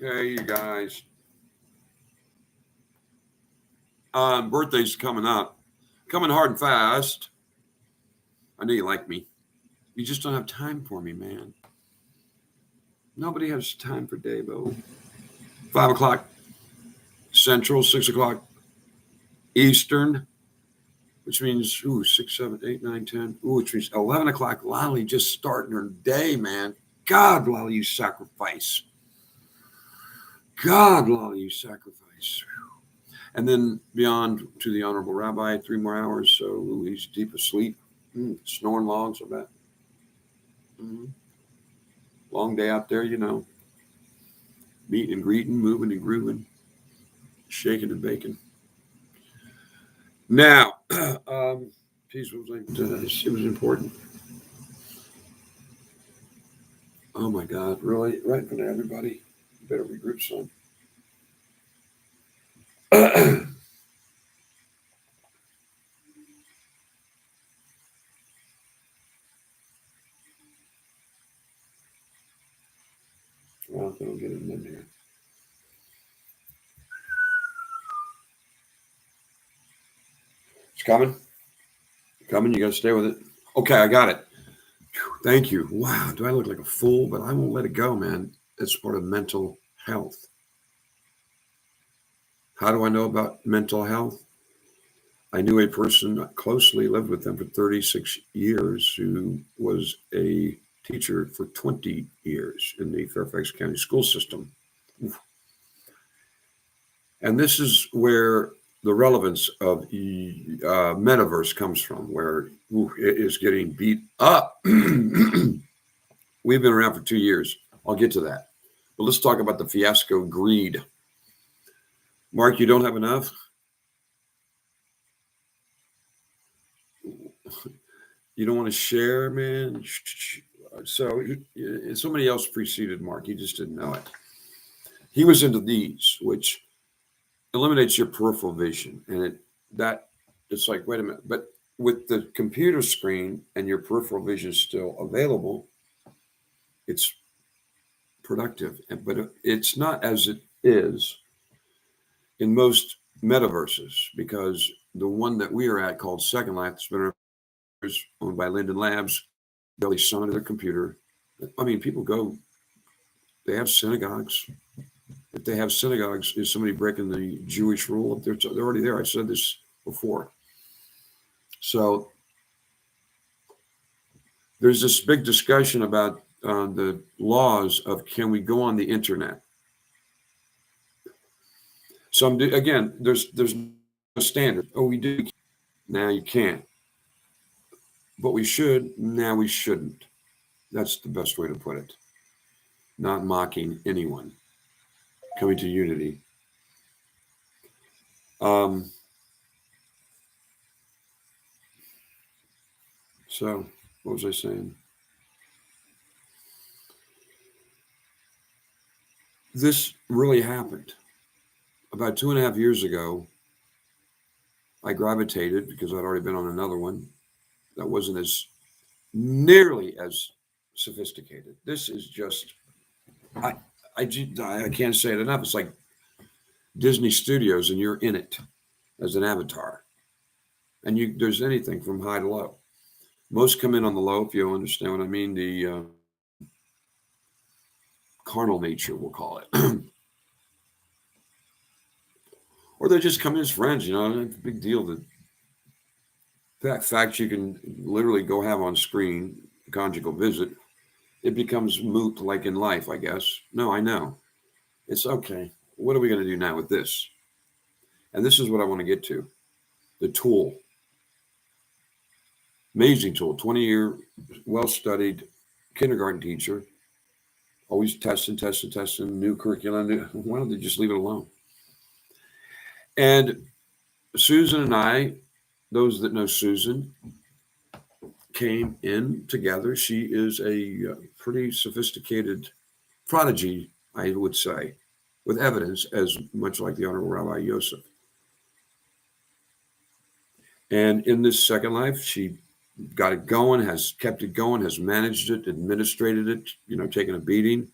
Hey, you guys. Birthday's coming up. Coming hard and fast. I know you like me. You just don't have time for me, man. Nobody has time for Davo. 5 o'clock Central, 6 o'clock Eastern, which means, 6, 7, 8, 9, 10. Which means 11 o'clock. Lolly just starting her day, man. God, Lolly, you sacrifice. God, Lolly, you sacrifice. And then beyond to the Honorable Rabbi, 3 more hours. So he's deep asleep. Snoring logs, I bet. Mm-hmm. Long day out there, meeting and greeting, moving and grooving, shaking and baking. Now, geez, what was it was important. Oh my God, really? Right in front of everybody? You better regroup, son. Well, they don't get it in here. It's coming. Coming. You got to stay with it. Okay, I got it. Thank you. Wow, do I look like a fool? But I won't let it go, man. It's part of mental health. How do I know about mental health? I knew a person closely, lived with them for 36 years, who was a teacher for 20 years in the Fairfax County school system. And this is where the relevance of metaverse comes from, where it is getting beat up. We've been around for 2 years. I'll get to that. But let's talk about the fiasco greed. Mark, you don't have enough? You don't want to share, man? So somebody else preceded Mark. He just didn't know it. He was into these, which eliminates your peripheral vision. And it's like, wait a minute. But with the computer screen and your peripheral vision still available, it's productive. But it's not as it is in most metaverses, because the one that we are at, called Second Life, that's been owned by Linden Labs, belly son of their computer. I mean, people go, they have synagogues. If they have synagogues, is somebody breaking the Jewish rule? They're already there. I said this before. So there's this big discussion about the laws of, can we go on the internet? So again, there's no standard. Oh, we do. Now you can't. But we should. Now we shouldn't. That's the best way to put it. Not mocking anyone. Coming to unity. So what was I saying? This really happened. About 2.5 years ago, I gravitated, because I'd already been on another one that wasn't nearly as sophisticated. This is just, I can't say it enough. It's like Disney Studios, and you're in it as an avatar. And there's anything from high to low. Most come in on the low, if you understand what I mean, the carnal nature, we'll call it. Or they just come in as friends, it's a big deal. That fact you can literally go have on screen a conjugal visit, it becomes moot, like in life, I guess. No, I know. It's okay. What are we going to do now with this? And this is what I want to get to. The tool. Amazing tool. 20-year, well-studied kindergarten teacher. Always testing, new curriculum. Why don't they just leave it alone? And Susan and I, those that know Susan, came in together. She is a pretty sophisticated prodigy, I would say, with evidence, as much like the Honorable Rabbi Yosef. And in this Second Life, she got it going, has kept it going, has managed it, administrated it, taken a beating.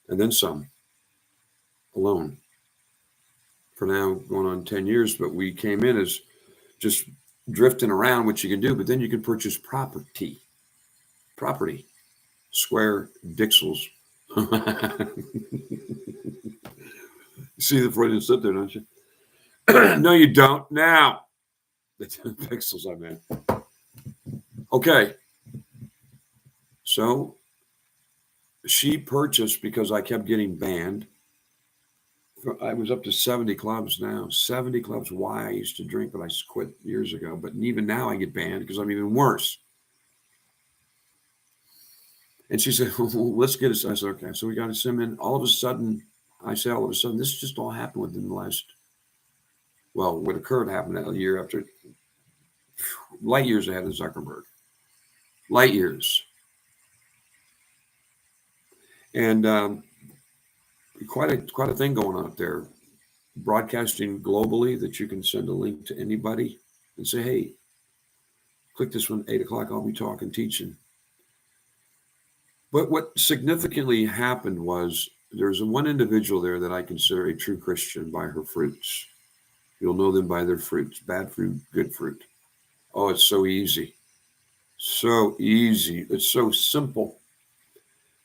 and then some, alone. For now, going on 10 years, but we came in as just drifting around, what you can do, but then you can purchase property, square dixels. See the Freudian slip there, don't you? No, you don't. Now, the 10 pixels, I meant. Okay. So she purchased, because I kept getting banned. I was up to 70 clubs now. 70 clubs. Why? I used to drink, but I quit years ago. But even now I get banned because I'm even worse. And she said, well, let's get it. I said, okay. So we got a sim in. All of a sudden, this just all happened within the last, well, what occurred happened a year after, light years ahead of Zuckerberg. Light years. And quite a thing going on up there. Broadcasting globally that you can send a link to anybody and say, hey, click this one, 8 o'clock, I'll be talking, teaching. But what significantly happened was there's one individual there that I consider a true Christian by her fruits. You'll know them by their fruits, bad fruit, good fruit. Oh, it's so easy. So easy. It's so simple.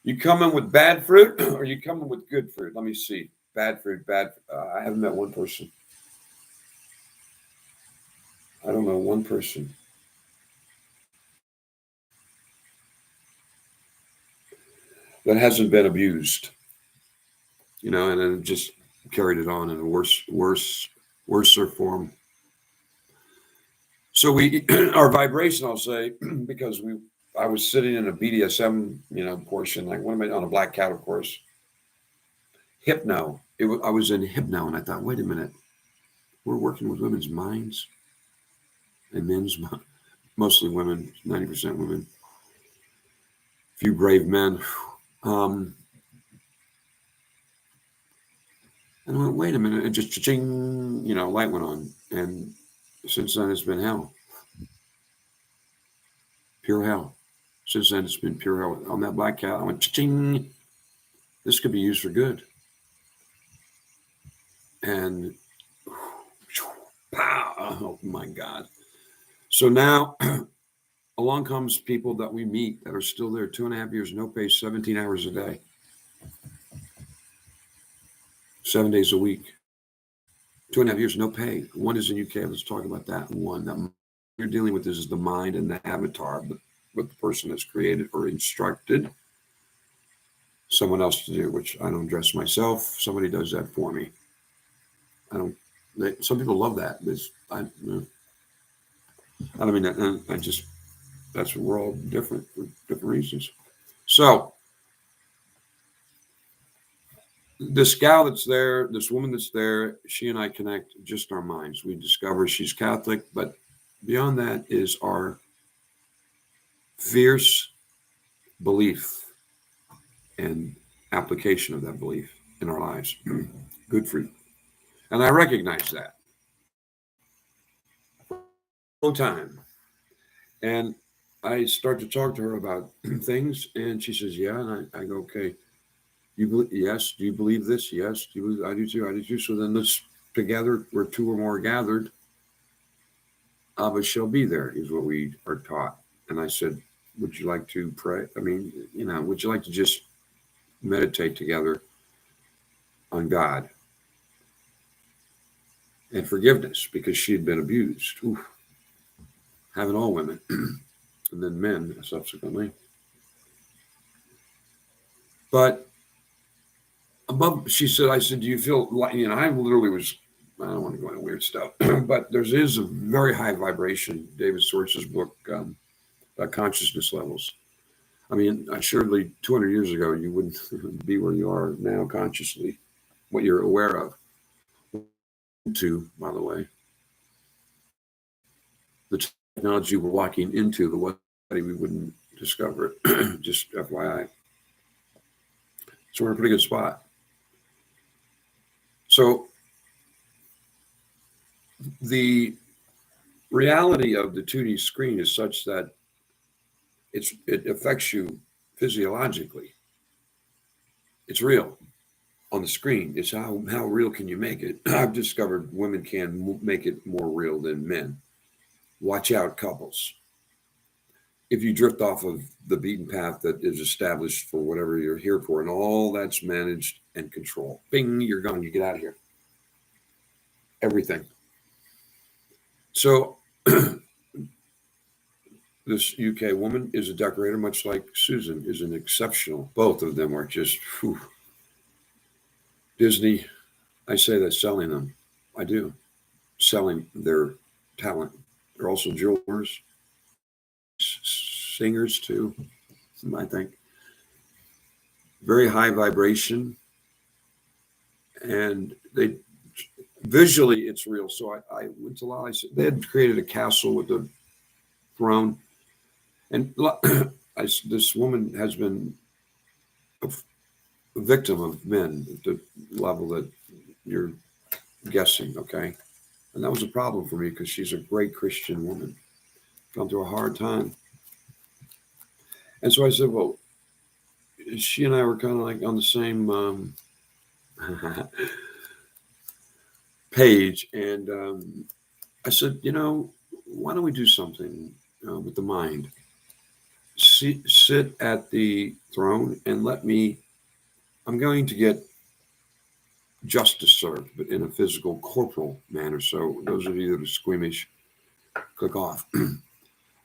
You come in with bad fruit or you come in with good fruit? Let me see. Bad fruit, I haven't met one person. I don't know one person. That hasn't been abused, and then just carried it on in a worser form. So our vibration, I'll say, because I was sitting in a BDSM, portion, like what am I on a black cat, of course. Hypno. I was in hypno, and I thought, wait a minute, we're working with women's minds and men's, mostly women, 90% women, few brave men. And I went, wait a minute, and just ching, light went on. And since then, it's been hell. Pure hell. Since then, it's been pure hell. On that black cat, I went, ching. This could be used for good. And, pow, oh my God. So now, along comes people that we meet that are still there, 2.5 years, no pay, 17 hours a day. 7 days a week. 2.5 years, no pay. One is in UK. Let's talk about that one. That you're dealing with is the mind and the avatar, but what the person has created or instructed someone else to do, which I don't dress myself. Somebody does that for me. Some people love that. I don't mean that. That's what we're all different for different reasons. So this gal that's there, this woman that's there, she and I connect just our minds. We discover she's Catholic, but beyond that is our fierce belief and application of that belief in our lives. Good fruit. And I recognize that. Long time. And I start to talk to her about things, and she says, yeah. And I go, okay. Yes. Do you believe this? Yes. Do you believe? I do too. I do too. So then let's together, where two or more gathered, Abba shall be there, is what we are taught. And I said, would you like to pray? I mean, would you like to just meditate together on God and forgiveness, because she had been abused? Oof. Having all women and then men subsequently. But above, she said, I said, do you feel like, I literally was, I don't want to go into weird stuff, but there is a very high vibration. David Sorce's book, Consciousness Levels. I mean, surely 200 years ago, you wouldn't be where you are now consciously, what you're aware of. To, by the way, the technology we're walking into, the way we wouldn't discover it. Just FYI. So we're in a pretty good spot. So the reality of the 2D screen is such that it affects you physiologically. It's real on the screen. It's how real can you make it? I've discovered women can make it more real than men. Watch out, couples. If you drift off of the beaten path that is established for whatever you're here for, and all that's managed and controlled, bing, you're gone. You get out of here. Everything. So this UK woman is a decorator, much like Susan is an exceptional. Both of them are just whew. Disney. I say that selling them. I do. Selling their talent. They're also jewelers, singers too, I think. Very high vibration. And they visually it's real. So I went to Lolly. They had created a castle with a throne. And this woman has been a victim of men at the level that you're guessing, okay? And that was a problem for me because she's a great Christian woman. Gone through a hard time. And so I said, well, she and I were kind of like on the same page. And I said, why don't we do something with the mind? Sit at the throne and I'm going to get justice served, but in a physical, corporal manner. So those of you that are squeamish, click off.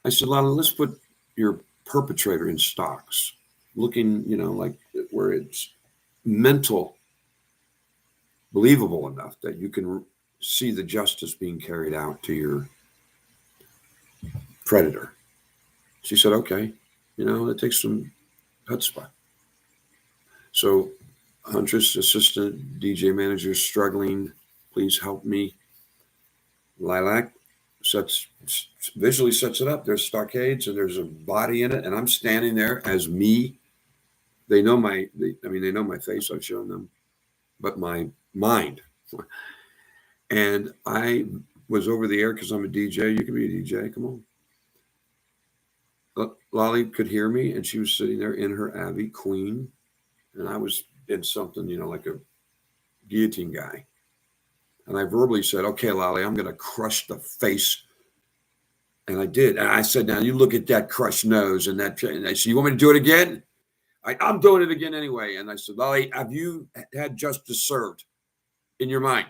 I said, Lana, let's put your perpetrator in stocks, looking, like where it's mental, believable enough that you can see the justice being carried out to your predator. She said, okay, that takes some chutzpah. So Huntress, assistant DJ manager, struggling. Please help me. Lilac visually sets it up. There's stockades and there's a body in it, and I'm standing there as me. They know they know my face. I've shown them, but my mind. And I was over the air because I'm a DJ. You can be a DJ. Come on. Lolly could hear me, and she was sitting there in her Abbey Queen, and I was in something, like a guillotine guy. And I verbally said, okay, Lolly, I'm going to crush the face. And I did. And I said, now you look at that crushed nose and that. And I said, you want me to do it again? I'm doing it again anyway. And I said, Lolly, have you had justice served in your mind?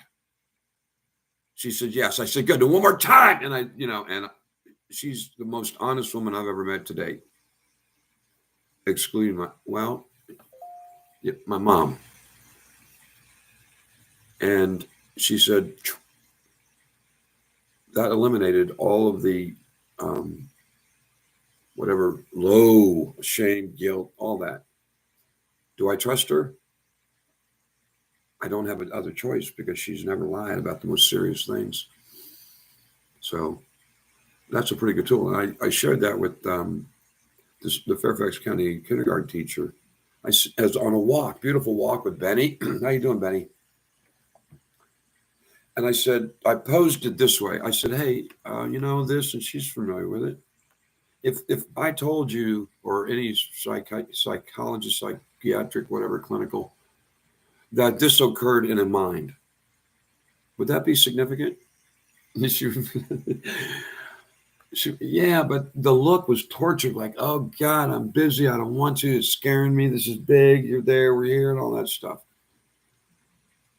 She said, yes. I said, good. Do one more time. And and she's the most honest woman I've ever met to date. Excluding my mom. And she said that eliminated all of the whatever low shame, guilt, all that. Do I trust her? I don't have another choice because she's never lied about the most serious things. So that's a pretty good tool. And I shared that with the Fairfax County kindergarten teacher. As on a walk, beautiful walk with Benny. How you doing, Benny? And I said, I posed it this way. I said, hey, this, and she's familiar with it. If I told you, or any psychologist, psychiatric, whatever, clinical, that this occurred in a mind, would that be significant? Yeah, but the look was tortured, like, oh God, I'm busy. I don't want to. It's scaring me. This is big. You're there. We're here, and all that stuff.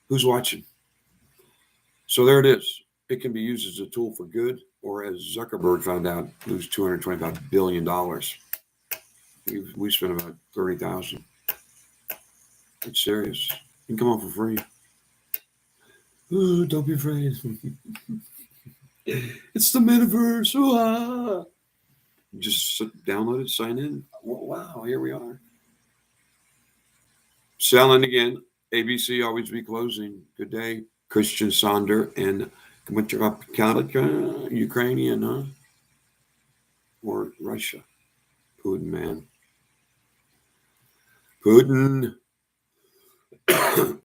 Who's watching? So there it is. It can be used as a tool for good, or as Zuckerberg found out, lose $225 billion. We spent about $30,000. It's serious. You can come on for free. Ooh, don't be afraid. It's the metaverse. Ooh, just download it, sign in. Wow, here we are. Selling again. ABC always be closing. Good day. Christian Sonder and Ukrainian, huh? Or Russia. Putin, man. Putin.